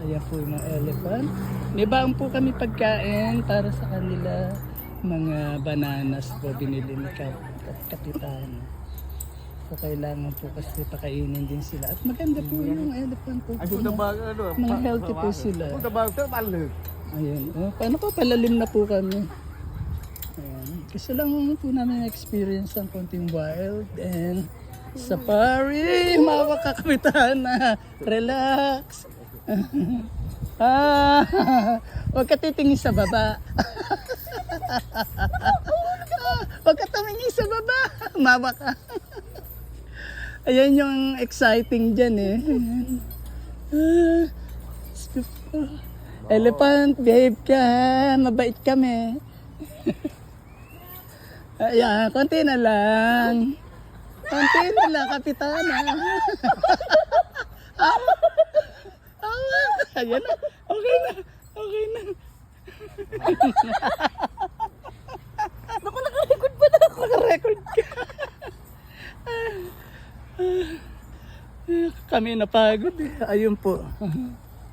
Ayan po yung mga elephant. May baon po kami pagkain para sa kanila. Mga bananas po binili ni Kapitan. So kailangan po kasi pakainin din sila. At maganda po yung elephant po. Mga healthy po sila. Ayan. Oh, paano po palalim na po kami. Ayan. Kasi lang po namin experience ang konting wild and safari. Mawak ka Kapitan na. Relax. Huwag ka titingin sa baba. Huwag ka tumingin sa baba. Mawa ka. Ayan yung exciting dyan eh. Elephant, behave ka. Mabait kami. Ayan, konti na lang. Konti na lang, Kapitana. Ayan na. Okay na. Okay na. Naku, naka-record pa na ako. Naka-record ka. Kami napagod eh. Ayun po.